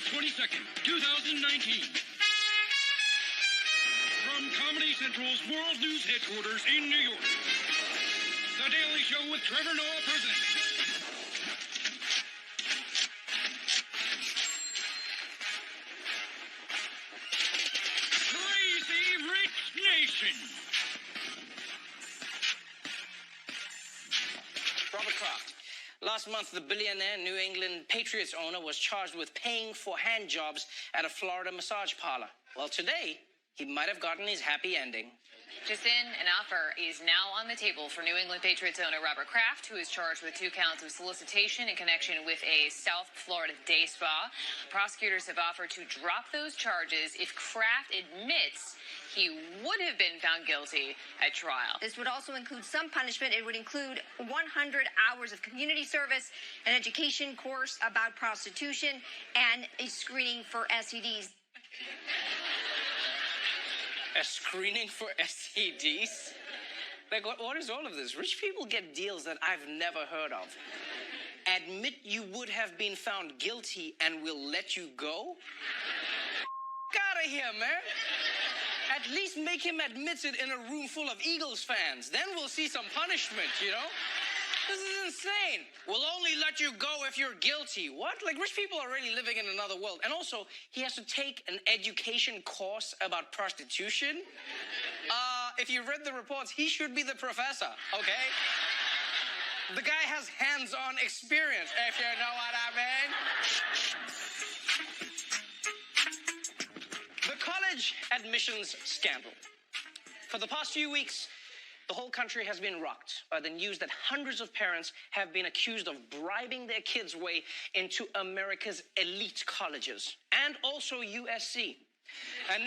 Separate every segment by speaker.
Speaker 1: August 22nd, 2019. From Comedy Central's World News headquarters in New York, The Daily Show with Trevor Noah presents Crazy Rich Nation.
Speaker 2: Robert Kraft. Last month, the billionaire New England Patriots owner was charged with paying for hand jobs at a Florida massage parlor. Well, today, he might have gotten his happy ending.
Speaker 3: Just in, an offer is now on the table for New England Patriots owner Robert Kraft, who is charged with 2 counts of solicitation in connection with a South Florida day spa. Prosecutors have offered to drop those charges if Kraft admits he would have been found guilty at trial.
Speaker 4: This would also include some punishment. It would include 100 hours of community service, an education course about prostitution, and a screening for STDs.
Speaker 2: A screening for STDs? Like, what is all of this? Rich people get deals that I've never heard of. Admit you would have been found guilty and we'll let you go? Out of here, man. At least make him admit it in a room full of Eagles fans. Then we'll see some punishment, you know? This is insane. We'll only let you go if you're guilty. What? Like, rich people are already living in another world. And also, he has to take an education course about prostitution. If you read the reports, he should be the professor, okay? The guy has hands-on experience, if you know what I mean. The college admissions scandal. For the past few weeks, the whole country has been rocked by the news that hundreds of parents have been accused of bribing their kids' way into America's elite colleges, and also USC. And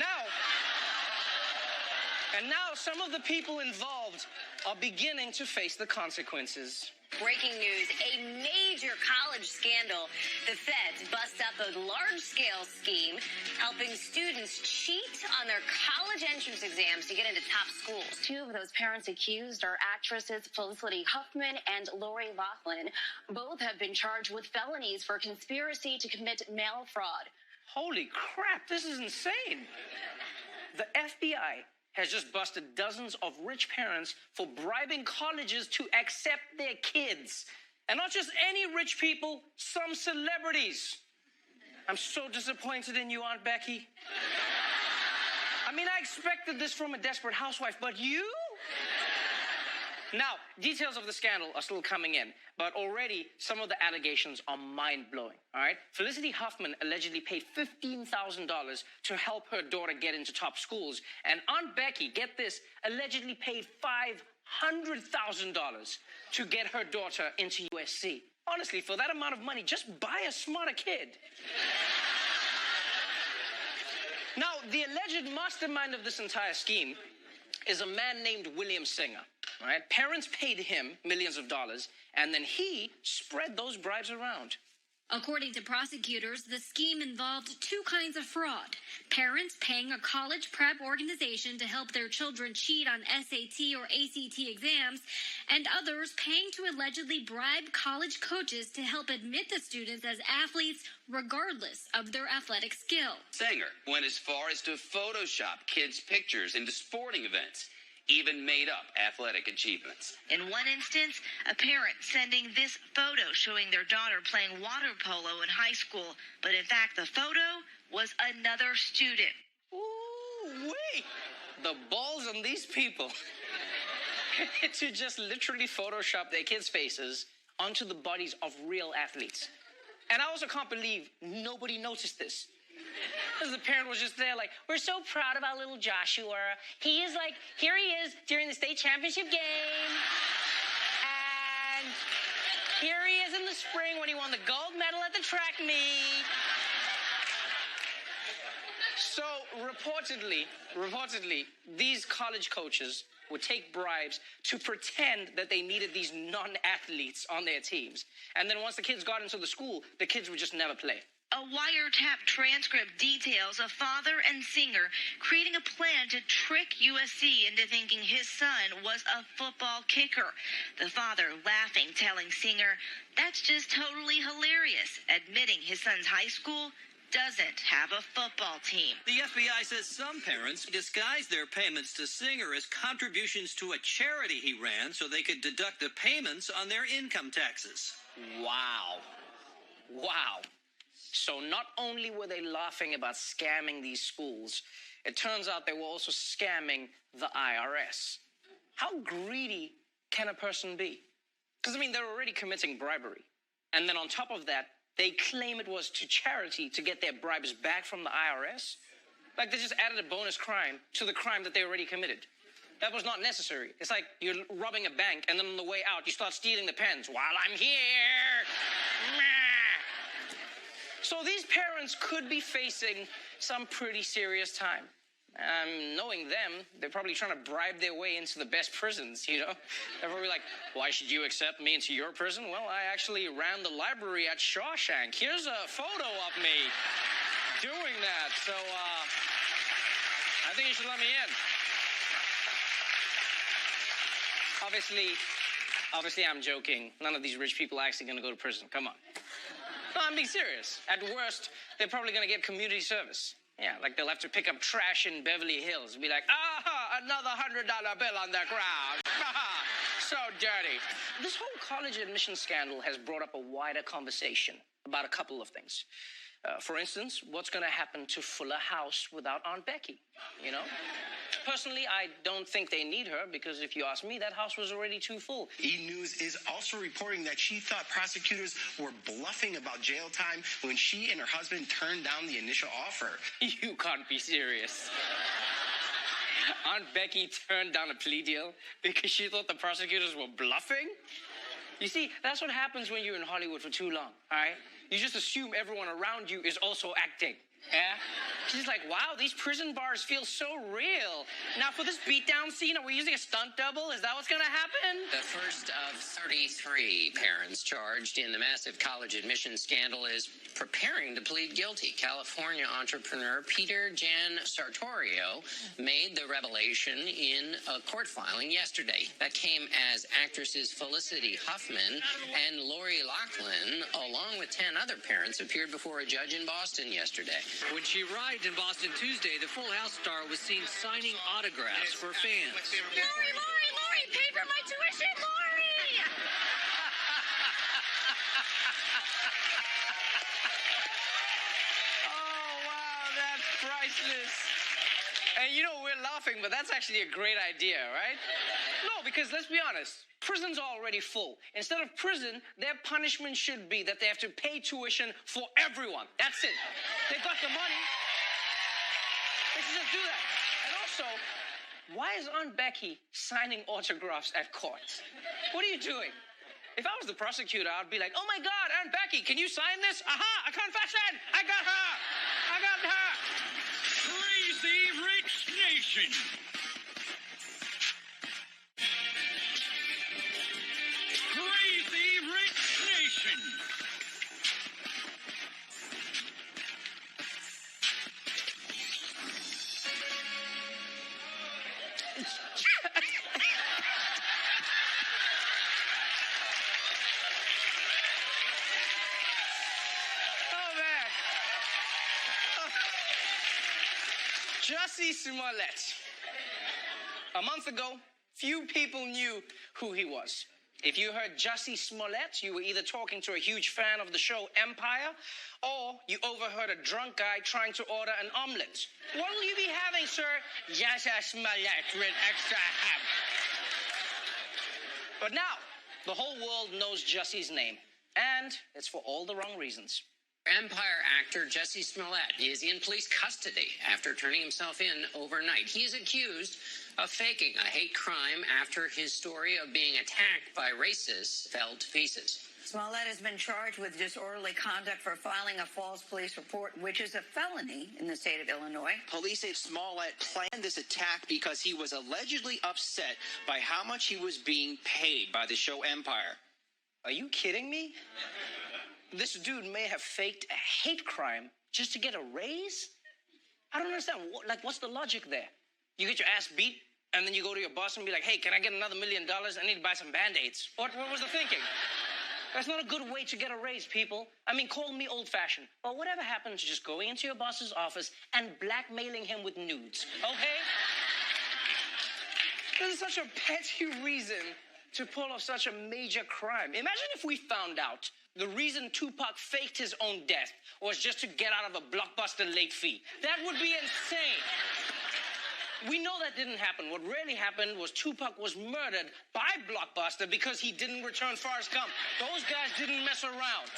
Speaker 2: now some of the people involved are beginning to face the consequences.
Speaker 4: Breaking news, a major college scandal. The feds bust up a large-scale scheme helping students cheat on their college entrance exams to get into top schools.
Speaker 5: 2 of those parents accused are actresses Felicity Huffman and Lori Loughlin. Both have been charged with felonies for conspiracy to commit mail fraud.
Speaker 2: Holy crap, this is insane. The FBI has just busted dozens of rich parents for bribing colleges to accept their kids. And not just any rich people, some celebrities. I'm so disappointed in you, Aunt Becky. I mean, I expected this from a desperate housewife, but you? Now, details of the scandal are still coming in, but already some of the allegations are mind-blowing, all right? Felicity Huffman allegedly paid $15,000 to help her daughter get into top schools, and Aunt Becky, get this, allegedly paid $500,000 to get her daughter into USC. Honestly, for that amount of money, just buy a smarter kid. Now, the alleged mastermind of this entire scheme is a man named William Singer. All right? Parents paid him millions of dollars, and then he spread those bribes around.
Speaker 6: According to prosecutors, the scheme involved 2 kinds of fraud. Parents paying a college prep organization to help their children cheat on SAT or ACT exams, and others paying to allegedly bribe college coaches to help admit the students as athletes regardless of their athletic skill.
Speaker 7: Singer went as far as to Photoshop kids' pictures into sporting events, even made up athletic achievements.
Speaker 8: In one instance, a parent sending this photo showing their daughter playing water polo in high school, but in fact the photo was another student.
Speaker 2: Ooh, wait! The balls on these people to just literally Photoshop their kids' faces onto the bodies of real athletes. And I also can't believe nobody noticed this. Because the parent was just there like, we're so proud of our little Joshua. He is like, here he is during the state championship game. And here he is in the spring when he won the gold medal at the track meet. So reportedly, these college coaches would take bribes to pretend that they needed these non-athletes on their teams. And then once the kids got into the school, the kids would just never play.
Speaker 8: A wiretap transcript details a father and Singer creating a plan to trick USC into thinking his son was a football kicker. The father laughing, telling Singer, "That's just totally hilarious," admitting his son's high school doesn't have a football team.
Speaker 9: The FBI says some parents disguised their payments to Singer as contributions to a charity he ran so they could deduct the payments on their income taxes.
Speaker 2: Wow. Wow. So not only were they laughing about scamming these schools, it turns out they were also scamming the IRS. How greedy can a person be? Because, I mean, they're already committing bribery. And then on top of that, they claim it was to charity to get their bribes back from the IRS. Like, they just added a bonus crime to the crime that they already committed. That was not necessary. It's like you're robbing a bank, and then on the way out, you start stealing the pens while I'm here. So these parents could be facing some pretty serious time. Knowing them, they're probably trying to bribe their way into the best prisons, you know? They're probably like, why should you accept me into your prison? Well, I actually ran the library at Shawshank. Here's a photo of me doing that. So, I think you should let me in. Obviously, I'm joking. None of these rich people are actually going to go to prison. Come on. No, I'm being serious. At worst, they're probably going to get community service. Yeah, like they'll have to pick up trash in Beverly Hills and be like, another $100 bill on the ground. So dirty. This whole college admission scandal has brought up a wider conversation about a couple of things. For instance, what's going to happen to Fuller House without Aunt Becky, you know? Personally, I don't think they need her because if you ask me, that house was already too full.
Speaker 10: E! News is also reporting that she thought prosecutors were bluffing about jail time when she and her husband turned down the initial offer.
Speaker 2: You can't be serious. Aunt Becky turned down a plea deal because she thought the prosecutors were bluffing? You see, that's what happens when you're in Hollywood for too long, all right? You just assume everyone around you is also acting. Yeah? She's like, wow, these prison bars feel so real. Now, for this beatdown scene, are we using a stunt double? Is that what's going to happen?
Speaker 11: The first of 33 parents charged in the massive college admission scandal is preparing to plead guilty. California entrepreneur Peter Jan Sartorio made the revelation in a court filing yesterday. That came as actresses Felicity Huffman and Lori Loughlin, along with 10 other parents, appeared before a judge in Boston yesterday.
Speaker 9: When she arrived in Boston Tuesday, the Full House star was seen signing autographs for fans.
Speaker 8: Lori, pay for my tuition, Lori!
Speaker 2: Oh, wow, that's priceless. And you know, we're laughing, but that's actually a great idea, right? No, because let's be honest. Prisons are already full. Instead of prison, their punishment should be that they have to pay tuition for everyone. That's it. They've got the money. They should just do that. And also, why is Aunt Becky signing autographs at court? What are you doing? If I was the prosecutor, I'd be like, oh my God, Aunt Becky, can you sign this? Aha, a confession. I got her. I got her.
Speaker 1: Crazy Rich Nation. Crazy Rich Nation.
Speaker 2: Oh, man. Jussie Smollett. A month ago, few people knew who he was. If you heard Jussie Smollett, you were either talking to a huge fan of the show Empire, or you overheard a drunk guy trying to order an omelet. What will you be having, sir? Jussie Smollett with extra ham. But now, the whole world knows Jussie's name, and it's for all the wrong reasons.
Speaker 11: Empire actor Jussie Smollett is in police custody after turning himself in overnight. He is accused of faking a hate crime after his story of being attacked by racists fell to pieces.
Speaker 12: Smollett has been charged with disorderly conduct for filing a false police report, which is a felony in the state of Illinois.
Speaker 13: Police say Smollett planned this attack because he was allegedly upset by how much he was being paid by the show Empire.
Speaker 2: Are you kidding me? This dude may have faked a hate crime just to get a raise? I don't understand. What's the logic there? You get your ass beat, and then you go to your boss and be like, hey, can I get another $1 million? I need to buy some Band-Aids. What was the thinking? That's not a good way to get a raise, people. I mean, call me old-fashioned, but whatever happens, just going into your boss's office and blackmailing him with nudes, okay? This is such a petty reason to pull off such a major crime. Imagine if we found out the reason Tupac faked his own death was just to get out of a Blockbuster late fee. That would be insane. We know that didn't happen. What really happened was Tupac was murdered by Blockbuster because he didn't return Forrest Gump. Those guys didn't mess around.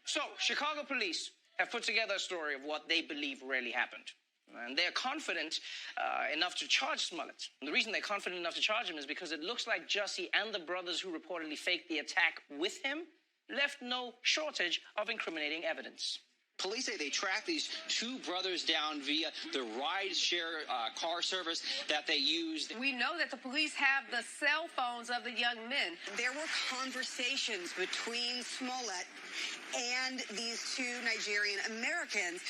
Speaker 2: So, Chicago police have put together a story of what they believe really happened. And they're confident enough to charge Smollett. And the reason they're confident enough to charge him is because it looks like Jussie and the brothers who reportedly faked the attack with him left no shortage of incriminating evidence.
Speaker 13: Police say they tracked these two brothers down via the ride-share car service that they used.
Speaker 14: We know that the police have the cell phones of the young men.
Speaker 15: There were conversations between Smollett and these two Nigerian Americans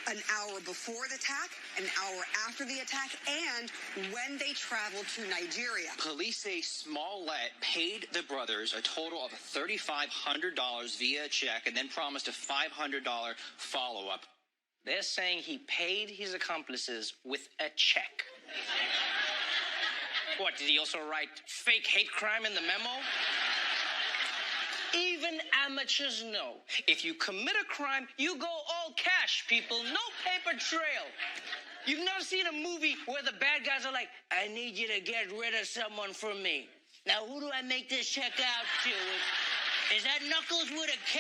Speaker 15: an hour before the attack, an hour after the attack, and when they traveled to Nigeria.
Speaker 13: Police say Smollett paid the brothers a total of $3,500 via check and then promised a $500 follow-up.
Speaker 2: They're saying he paid his accomplices with a check. What, did he also write fake hate crime in the memo? Even amateurs know, if you commit a crime, you go all cash, people. No paper trail. You've never seen a movie where the bad guys are like, I need you to get rid of someone for me. Now, who do I make this check out to? Is that Knuckles with a K?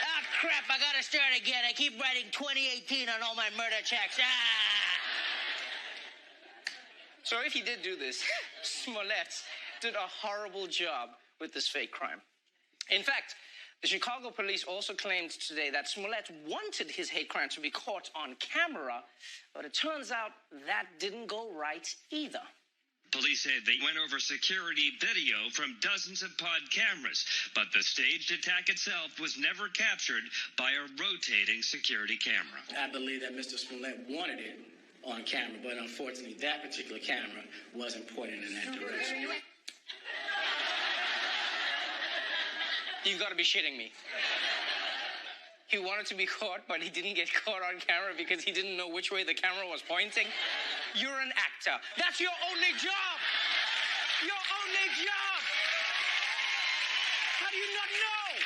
Speaker 2: Ah, crap, I gotta start again. I keep writing 2018 on all my murder checks. So if he did do this, Smollett did a horrible job with this fake crime. In fact, the Chicago police also claimed today that Smollett wanted his hate crime to be caught on camera, but it turns out that didn't go right either.
Speaker 16: Police said they went over security video from dozens of pod cameras, but the staged attack itself was never captured by a rotating security camera.
Speaker 17: I believe that Mr. Smollett wanted it on camera, but unfortunately that particular camera wasn't pointing in that direction.
Speaker 2: You've got to be shitting me. He wanted to be caught, but he didn't get caught on camera because he didn't know which way the camera was pointing. You're an actor. That's your only job. Your only job. How do you not know?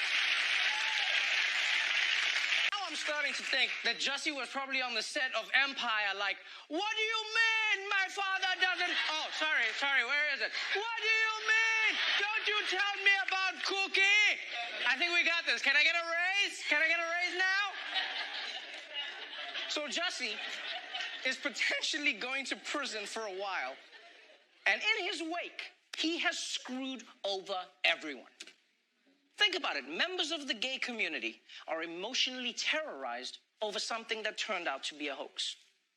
Speaker 2: Now I'm starting to think that Jussie was probably on the set of Empire like, what do you mean my father doesn't... Oh, sorry, where is it? What do you mean? Don't you tell me about Cookie? I think we got this. Can I get a raise? Can I get a raise now? So Jussie is potentially going to prison for a while. And in his wake, he has screwed over everyone. Think about it. Members of the gay community are emotionally terrorized over something that turned out to be a hoax.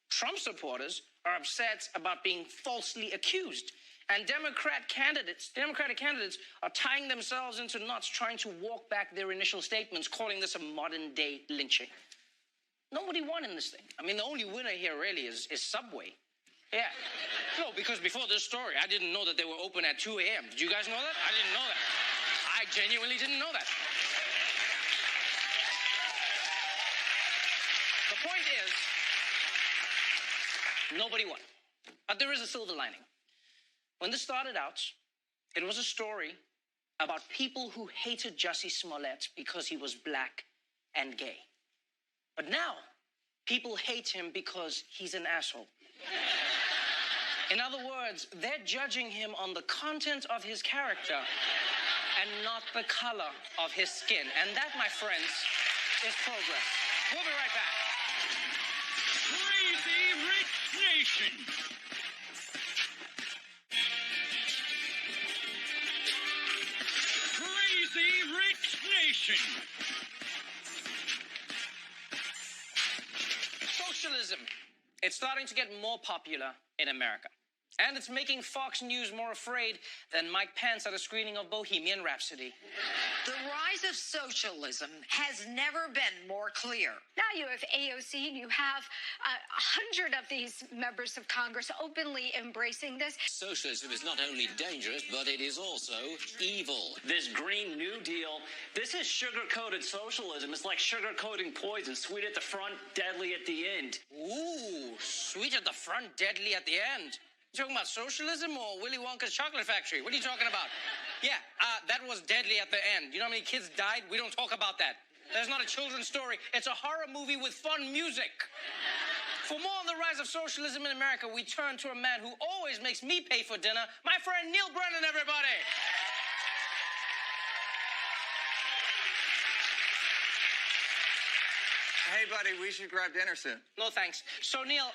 Speaker 2: Trump supporters are upset about being falsely accused. And Democratic candidates are tying themselves into knots trying to walk back their initial statements, calling this a modern-day lynching. Nobody won in this thing. I mean, the only winner here really is Subway. Yeah. No, because before this story, I didn't know that they were open at 2 a.m. Did you guys know that? I didn't know that. I genuinely didn't know that. The point is, nobody won. But there is a silver lining. When this started out, it was a story about people who hated Jussie Smollett because he was black and gay. But now, people hate him because he's an asshole. In other words, they're judging him on the content of his character and not the color of his skin. And that, my friends, is progress. We'll be right back.
Speaker 1: Crazy Rich Nation. Rich Nation.
Speaker 2: Socialism. It's starting to get more popular in America. And it's making Fox News more afraid than Mike Pence at a screening of Bohemian Rhapsody.
Speaker 12: The rise of socialism has never been more clear.
Speaker 6: Now you have AOC and you have 100 of these members of Congress openly embracing this.
Speaker 11: Socialism is not only dangerous, but it is also evil.
Speaker 18: This Green New Deal, this is sugar-coated socialism. It's like sugar-coating poison, sweet at the front, deadly at the end.
Speaker 2: Ooh, sweet at the front, deadly at the end. You talking about socialism or Willy Wonka's chocolate factory? What are you talking about? Yeah, that was deadly at the end. You know how many kids died? We don't talk about that. That's not a children's story. It's a horror movie with fun music. For more on the rise of socialism in America, we turn to a man who always makes me pay for dinner, my friend Neil Brennan, everybody.
Speaker 19: Hey, buddy, we should grab dinner soon.
Speaker 2: No, thanks. So, Neil,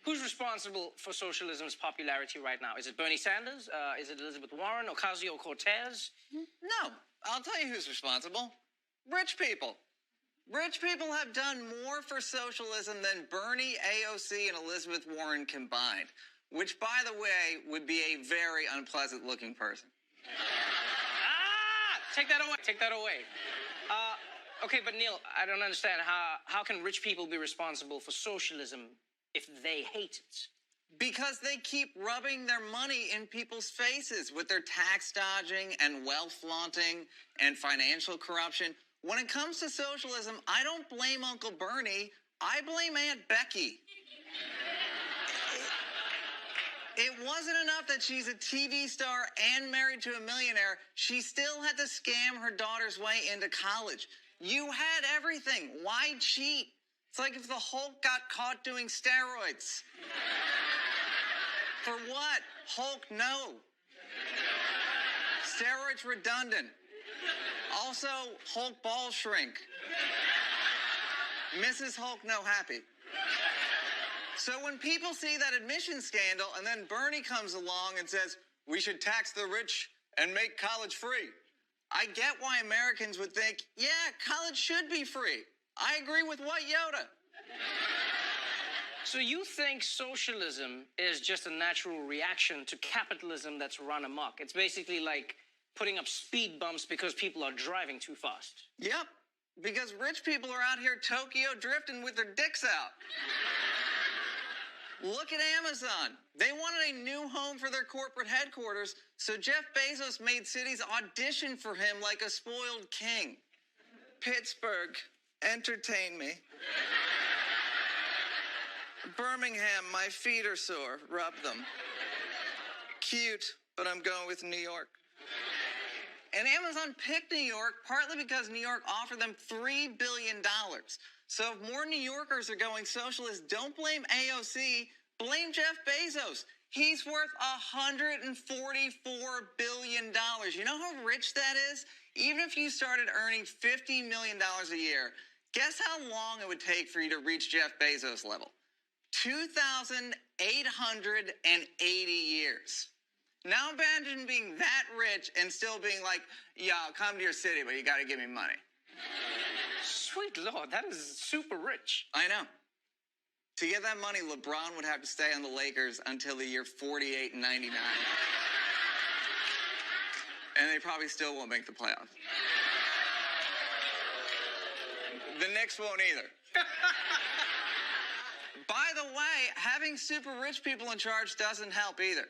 Speaker 2: who's responsible for socialism's popularity right now? Is it Bernie Sanders? Is it Elizabeth Warren? Ocasio-Cortez?
Speaker 19: No, I'll tell you who's responsible. Rich people. Rich people have done more for socialism than Bernie, AOC, and Elizabeth Warren combined, which, by the way, would be a very unpleasant-looking person.
Speaker 2: Take that away. Take that away. Okay, but Neil, I don't understand. How can rich people be responsible for socialism if they hate it?
Speaker 19: Because they keep rubbing their money in people's faces with their tax dodging and wealth flaunting and financial corruption. When it comes to socialism, I don't blame Uncle Bernie. I blame Aunt Becky. It wasn't enough that she's a TV star and married to a millionaire. She still had to scam her daughter's way into college. You had everything. Why cheat? It's like if the Hulk got caught doing steroids. For what? Hulk, no. Steroids redundant. Also, Hulk ball shrink. Mrs. Hulk no happy. So when people see that admission scandal and then Bernie comes along and says, we should tax the rich and make college free, I get why Americans would think, yeah, college should be free. I agree with White Yoda.
Speaker 2: So you think socialism is just a natural reaction to capitalism that's run amok? It's basically like putting up speed bumps because people are driving too fast.
Speaker 19: Yep, because rich people are out here Tokyo drifting with their dicks out. Look at Amazon. They wanted a new home for their corporate headquarters, so Jeff Bezos made cities audition for him like a spoiled king. Pittsburgh, entertain me. Birmingham, my feet are sore. Rub them. Cute, but I'm going with New York. And Amazon picked New York partly because New York offered them $3 billion. So if more New Yorkers are going socialist, don't blame AOC, blame Jeff Bezos. He's worth $144 billion. You know how rich that is? Even if you started earning $50 million a year, guess how long it would take for you to reach Jeff Bezos level? 2,880 years. Now imagine being that rich and still being like, yeah, I'll come to your city, but you got to give me money.
Speaker 2: Sweet Lord, that is super rich.
Speaker 19: I know. To get that money, LeBron would have to stay on the Lakers until the year 48 and 99. And they probably still won't make the playoffs. The Knicks won't either. By the way, having super rich people in charge doesn't help either.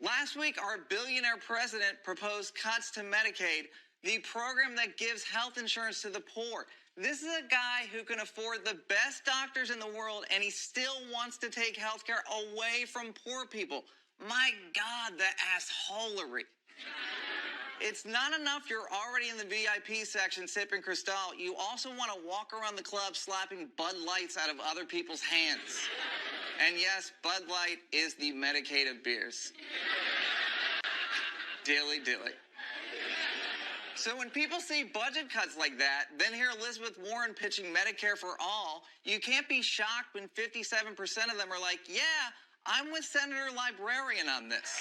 Speaker 19: Last week, our billionaire president proposed cuts to Medicaid, the program that gives health insurance to the poor. This is a guy who can afford the best doctors in the world, and he still wants to take health care away from poor people. My God, the assholery. It's not enough you're already in the VIP section sipping Cristal. You also want to walk around the club slapping Bud Lights out of other people's hands. And yes, Bud Light is the Medicaid of beers. Dilly dilly. So when people see budget cuts like that, then hear Elizabeth Warren pitching Medicare for all, you can't be shocked when 57% of them are like, yeah, I'm with Senator Librarian on this.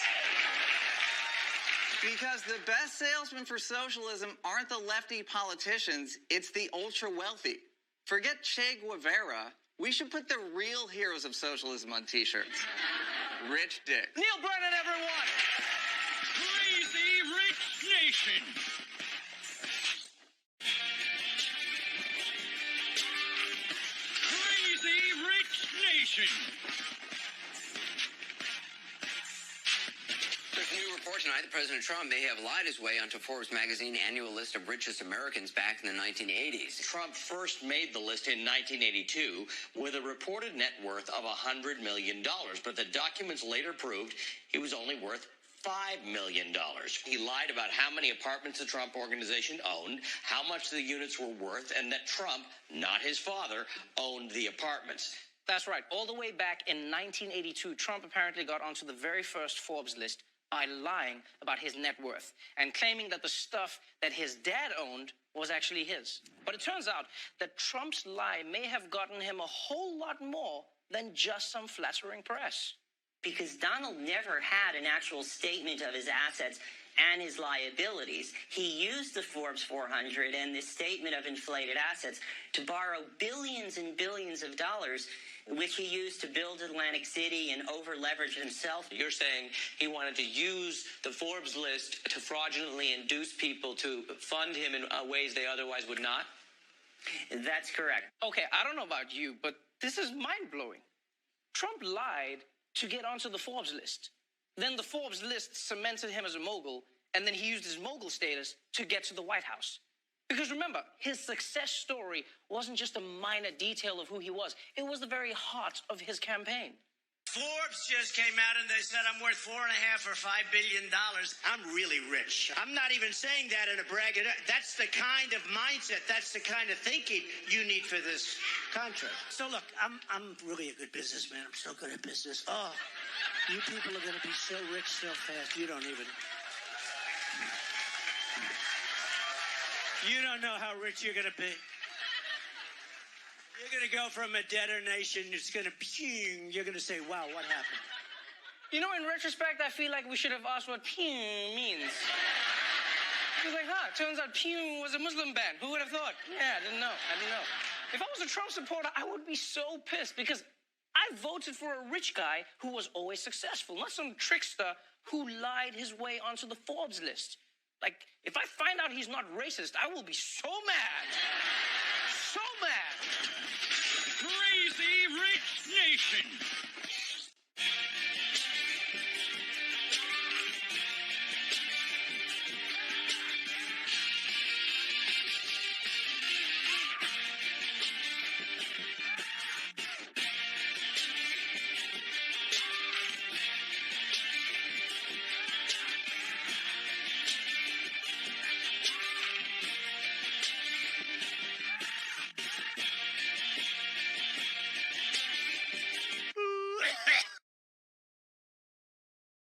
Speaker 19: Because the best salesmen for socialism aren't the lefty politicians, it's the ultra-wealthy. Forget Che Guevara. We should put the real heroes of socialism on T-shirts. Rich Dick.
Speaker 2: Neil Brennan, everyone!
Speaker 1: Crazy Rich Nation! Nation.
Speaker 11: There's a new report tonight that President Trump may have lied his way onto Forbes magazine annual list of richest Americans back in the 1980s.
Speaker 20: Trump first made the list in 1982 with a reported net worth of $100 million, but the documents later proved he was only worth $5 million. He lied about how many apartments the Trump Organization owned, how much the units were worth, and that Trump, not his father, owned the apartments.
Speaker 2: That's right. All the way back in 1982, Trump apparently got onto the very first Forbes list by lying about his net worth and claiming that the stuff that his dad owned was actually his. But it turns out that Trump's lie may have gotten him a whole lot more than just some flattering press.
Speaker 21: Because Donald never had an actual statement of his assets and his liabilities. He used the Forbes 400 and this statement of inflated assets to borrow billions and billions of dollars, which he used to build Atlantic City and over-leverage himself.
Speaker 20: You're saying he wanted to use the Forbes list to fraudulently induce people to fund him in ways they otherwise would not?
Speaker 21: That's correct.
Speaker 2: Okay, I don't know about you, but this is mind-blowing. Trump lied to get onto the Forbes list. Then the Forbes list cemented him as a mogul, and then he used his mogul status to get to the White House. Because remember, his success story wasn't just a minor detail of who he was. It was the very heart of his campaign.
Speaker 22: Forbes just came out and they said I'm worth $4.5 or $5 billion. I'm really rich. I'm not even saying that in a bragging. That's the kind of mindset, that's the kind of thinking you need for this contract. So look, I'm really a good businessman. I'm so good at business. Oh, you people are going to be so rich so fast. You don't know how rich you're going to be. You're going to go from a debtor nation, it's going to ping. You're going to say, wow, what happened?
Speaker 2: You know, in retrospect, I feel like we should have asked what ping means. It was like, turns out ping was a Muslim band. Who would have thought? Yeah, I didn't know. If I was a Trump supporter, I would be so pissed because I voted for a rich guy who was always successful, not some trickster who lied his way onto the Forbes list. Like, if I find out he's not racist, I will be so mad. So mad.
Speaker 1: Crazy Rich Nation.